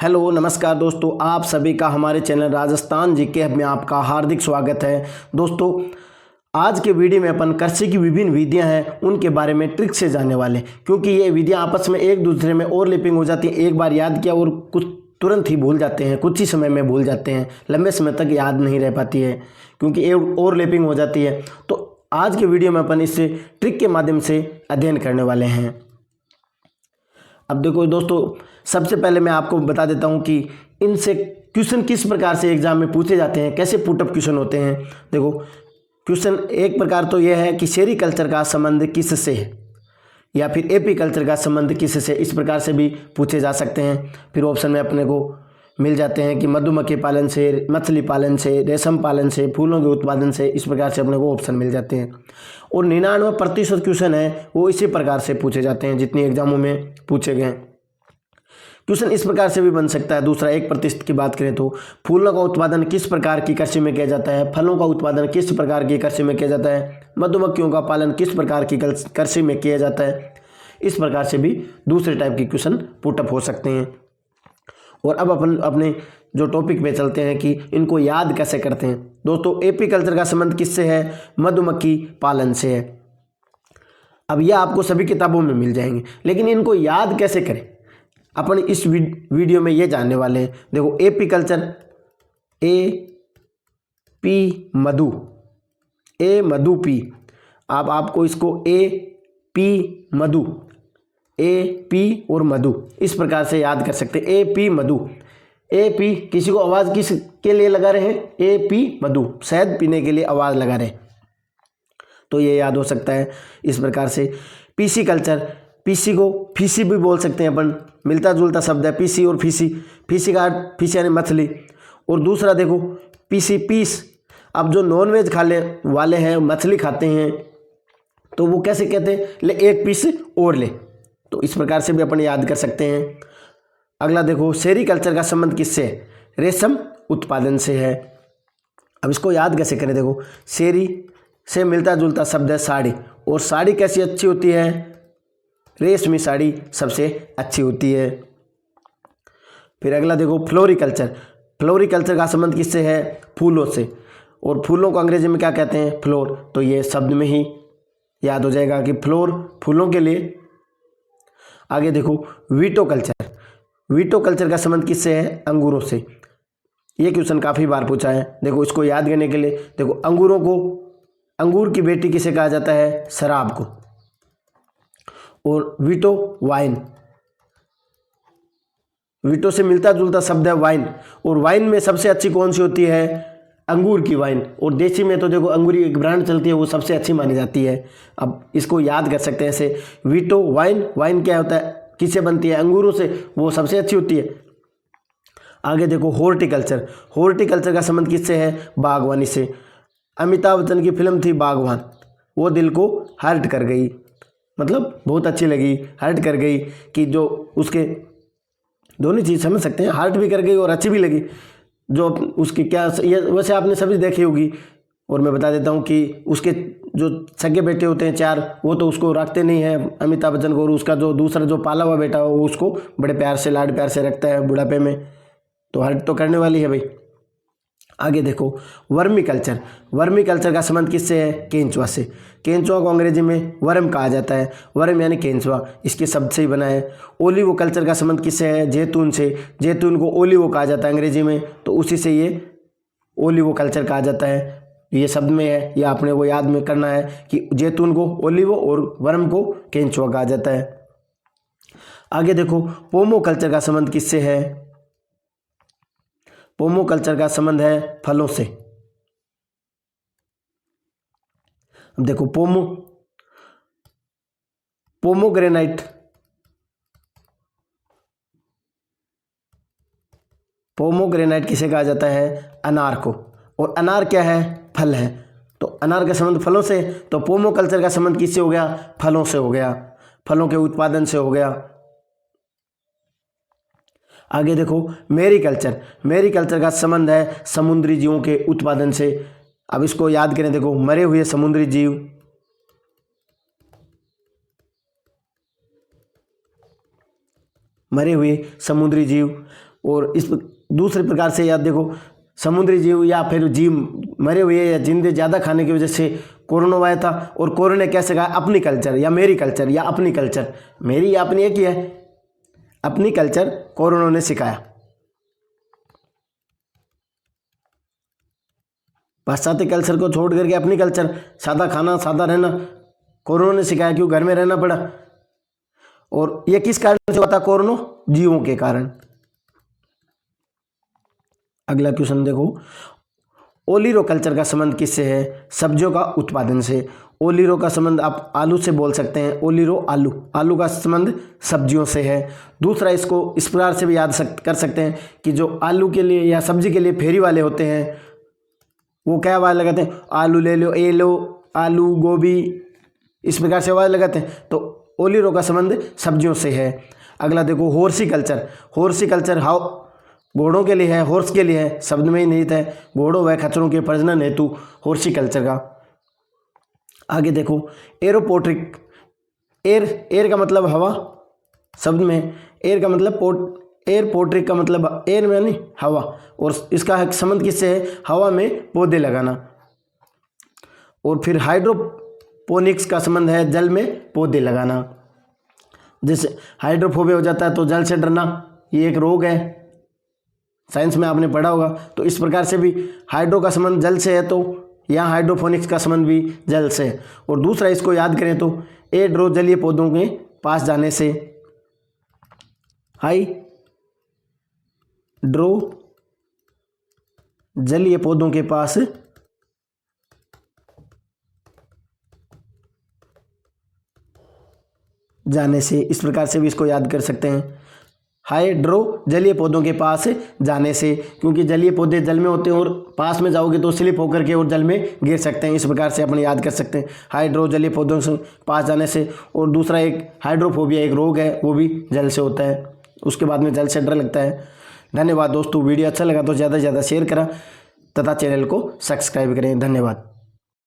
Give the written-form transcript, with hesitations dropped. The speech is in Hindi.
हेलो नमस्कार दोस्तों, आप सभी का हमारे चैनल राजस्थान जीके में आपका हार्दिक स्वागत है। दोस्तों, आज के वीडियो में अपन कृषि की विभिन्न विधियां हैं उनके बारे में ट्रिक से जानने वाले हैं, क्योंकि ये विधियां आपस में एक दूसरे में ओवरलैपिंग हो जाती है। एक बार याद किया और कुछ तुरंत ही भूल जाते हैं, कुछ ही समय में भूल जाते हैं, लंबे समय तक याद नहीं रह पाती है क्योंकि ये ओवरलैपिंग हो जाती है। तो आज के वीडियो में अपन इससे ट्रिक के माध्यम से अध्ययन करने वाले हैं। अब देखो दोस्तों, सबसे पहले मैं आपको बता देता हूं कि इनसे क्वेश्चन किस प्रकार से एग्जाम में पूछे जाते हैं, कैसे पुटअप क्वेश्चन होते हैं। देखो, क्वेश्चन एक प्रकार तो यह है कि सेरीकल्चर का संबंध किससे है, या फिर एपी कल्चर का संबंध किससे, इस प्रकार से भी पूछे जा सकते हैं। फिर ऑप्शन में अपने को मिल जाते हैं कि मधुमक्खी पालन से, मछली पालन से, रेशम पालन से, फूलों के उत्पादन से, इस प्रकार से अपने को ऑप्शन मिल जाते हैं। और 99% क्वेश्चन है वो इसी प्रकार से पूछे जाते हैं जितनी एग्जामों में पूछे गए। क्वेश्चन इस प्रकार से भी बन सकता है। दूसरा 1% की बात करें तो फूलों का उत्पादन किस प्रकार की कृषि में किया जाता है, फलों का उत्पादन किस प्रकार की कृषि में किया जाता है, मधुमक्खियों का पालन किस प्रकार की कृषि में किया जाता है। इस प्रकार से भी दूसरे टाइप के क्वेश्चन पुटअप हो सकते हैं। और अब अपन अपने जो टॉपिक पे चलते हैं कि इनको याद कैसे करते हैं। दोस्तों, एपी कल्चर का संबंध किससे है? मधुमक्खी पालन से है। अब यह आपको सभी किताबों में मिल जाएंगे, लेकिन इनको याद कैसे करें अपन इस वीडियो में ये जानने वाले हैं। देखो, AP culture, A P Madhu, A Madhu P, आपको इसको A P Madhu, A P और मधु इस प्रकार से याद कर सकते हैं। A P Madhu, A P, किसी को आवाज़ किस के लिए लगा रहे हैं? ए पी मधु, शहद पीने के लिए आवाज़ लगा रहे, तो ये याद हो सकता है इस प्रकार से। पीसी कल्चर, पीसी को फीसी भी बोल सकते हैं अपन, मिलता जुलता शब्द है पीसी और फीसी। फीसी का फीसी यानी मछली। और दूसरा देखो पीसी, पीस। अब जो नॉनवेज खाने वाले हैं, मछली खाते हैं, तो वो कैसे कहते हैं? ले एक पीस और ले, तो इस प्रकार से भी अपन याद कर सकते हैं। अगला देखो, सेरीकल्चर का संबंध किससे है? रेशम उत्पादन से है। अब इसको याद कैसे करें? देखो, सेरी से मिलता जुलता शब्द है साड़ी, और साड़ी कैसी अच्छी होती है? रेशमी साड़ी सबसे अच्छी होती है। फिर अगला देखो, फ्लोरिकल्चर। फ्लोरिकल्चर का संबंध किससे है? फूलों से, और फूलों को अंग्रेजी में क्या कहते हैं? फ्लोर। तो ये शब्द में ही याद हो जाएगा कि फ्लोर फूलों के लिए। आगे देखो, विटोकल्चर। विटोकल्चर का संबंध किससे है? अंगूरों से। ये क्वेश्चन काफ़ी बार पूछा है। देखो, इसको याद करने के लिए देखो, अंगूरों को, अंगूर की बेटी किसे कहा जाता है? शराब को। और वीटो, वाइन। वीटो से मिलता जुलता शब्द है वाइन, और वाइन में सबसे अच्छी कौन सी होती है? अंगूर की वाइन। और देसी में तो देखो अंगूरी एक ब्रांड चलती है, वो सबसे अच्छी मानी जाती है। अब इसको याद कर सकते हैं ऐसे, वीटो, वाइन। वाइन क्या होता है? किससे बनती है? अंगूरों से, वो सबसे अच्छी होती है। आगे देखो, हॉर्टिकल्चर। हॉर्टिकल्चर का संबंध किससे है? बागवानी से। अमिताभ बच्चन की फिल्म थी बागवान, वो दिल को हर्ट कर गई, मतलब बहुत अच्छी लगी, हर्ट कर गई, कि जो उसके दोनों चीज़ समझ सकते हैं, हर्ट भी कर गई और अच्छी भी लगी। जो उसकी क्या, ये वैसे आपने सभी देखी होगी, और मैं बता देता हूँ कि उसके जो सगे बेटे होते हैं 4, वो तो उसको रखते नहीं हैं अमिताभ बच्चन को, और उसका जो दूसरा जो पाला हुआ बेटा हो वो उसको बड़े प्यार से, लाड प्यार से रखता है बुढ़ापे में, तो हर्ट तो करने वाली है भाई। आगे देखो, वर्मी कल्चर। वर्मी कल्चर का संबंध किससे है? केंचुआ से। केंचुआ को अंग्रेजी में वर्म कहा जाता है। वर्म यानी केंचुआ, इसके शब्द से ही बना है। ओलिवो कल्चर का संबंध किससे है? जैतून से। जैतून को ओलिवो कहा जाता है अंग्रेजी में, तो उसी से ये ओलिवो कल्चर कहा जाता है। ये शब्द में है, ये आपने वो याद में करना है कि जैतून को ओलिवो और वर्म को केंचुआ कहा जाता है। आगे देखो, पोमो कल्चर का संबंध किससे है? पोमो कल्चर का संबंध है फलों से। अब देखो, पोमोग्रेनाइट, पोमोग्रेनाइट किसे कहा जाता है? अनार को। और अनार क्या है? फल है, तो अनार का संबंध फलों से, तो पोमो कल्चर का संबंध किससे हो गया? फलों से हो गया, फलों के उत्पादन से हो गया। आगे देखो, मेरीकल्चर। मेरीकल्चर का संबंध है समुद्री जीवों के उत्पादन से। अब इसको याद करें, देखो, मरे हुए समुद्री जीव, मरे हुए समुद्री जीव, और इस दूसरे प्रकार से याद देखो, समुद्री जीव या फिर जीव मरे हुए या जिंदे ज़्यादा खाने की वजह से कोरोना आया था। और कोरोना ने कैसे कहा, अपनी कल्चर या मेरी कल्चर या अपनी कल्चर, मेरी या अपनी एक ही है, अपनी कल्चर कोरोना ने सिखाया। पाश्चात्य कल्चर को छोड़ करके अपनी कल्चर, सादा खाना सादा रहना कोरोना ने सिखाया। क्यों, घर में रहना पड़ा। और ये किस कारण से हुआ था, कोरोना जीवों के कारण। अगला क्वेश्चन देखो, ओलिरो कल्चर का संबंध किससे है, सब्जियों का उत्पादन से। ओलिरो का संबंध आप आलू से बोल सकते हैं, ओलिरो आलू, आलू का संबंध सब्जियों से है। दूसरा, इसको इस प्रकार से भी याद कर सकते हैं कि जो आलू के लिए या सब्जी के लिए फेरी वाले होते हैं वो क्या आवाज़ लगाते हैं, आलू ले लो, ए लो, आलू गोभी, इस प्रकार से आवाज़ लगाते हैं। तो ओलिरो का संबंध सब्जियों से है। अगला देखो, होर्सी कल्चर। होर्सी कल्चर घोड़ों के लिए है, हॉर्स के लिए है, शब्द में ही निहित है, घोड़ों व खच्चरों के प्रजनन हेतु होर्सी कल्चर का। आगे देखो, एरोपोट्रिक। एयर का मतलब हवा, शब्द में एयर का मतलब एयरपोट्रिक का मतलब एयर में नहीं, हवा, और इसका संबंध किससे है, हवा में पौधे लगाना। और फिर हाइड्रोपोनिक्स का संबंध है जल में पौधे लगाना। जैसे हाइड्रोफोबिया हो जाता है तो जल से डरना, ये एक रोग है, साइंस में आपने पढ़ा होगा। तो इस प्रकार से भी हाइड्रो का संबंध जल से है, तो यहाँ हाइड्रोफोनिक्स का संबंध भी जल से है। और दूसरा, इसको याद करें तो एड्रो जलीय पौधों के पास जाने से, हाइड्रो जलीय पौधों के पास जाने से, इस प्रकार से भी इसको याद कर सकते हैं, हाइड्रो जलीय पौधों के पास जाने से, क्योंकि जलीय पौधे जल में होते हैं और पास में जाओगे तो स्लिप होकर के और जल में गिर सकते हैं। इस प्रकार से अपन याद कर सकते हैं, हाइड्रो जलीय पौधों से पास जाने से। और दूसरा, एक हाइड्रोफोबिया एक रोग है, वो भी जल से होता है, उसके बाद में जल से डर लगता है। धन्यवाद दोस्तों, वीडियो अच्छा लगा तो ज़्यादा से ज़्यादा शेयर करें तथा चैनल को सब्सक्राइब करें। धन्यवाद।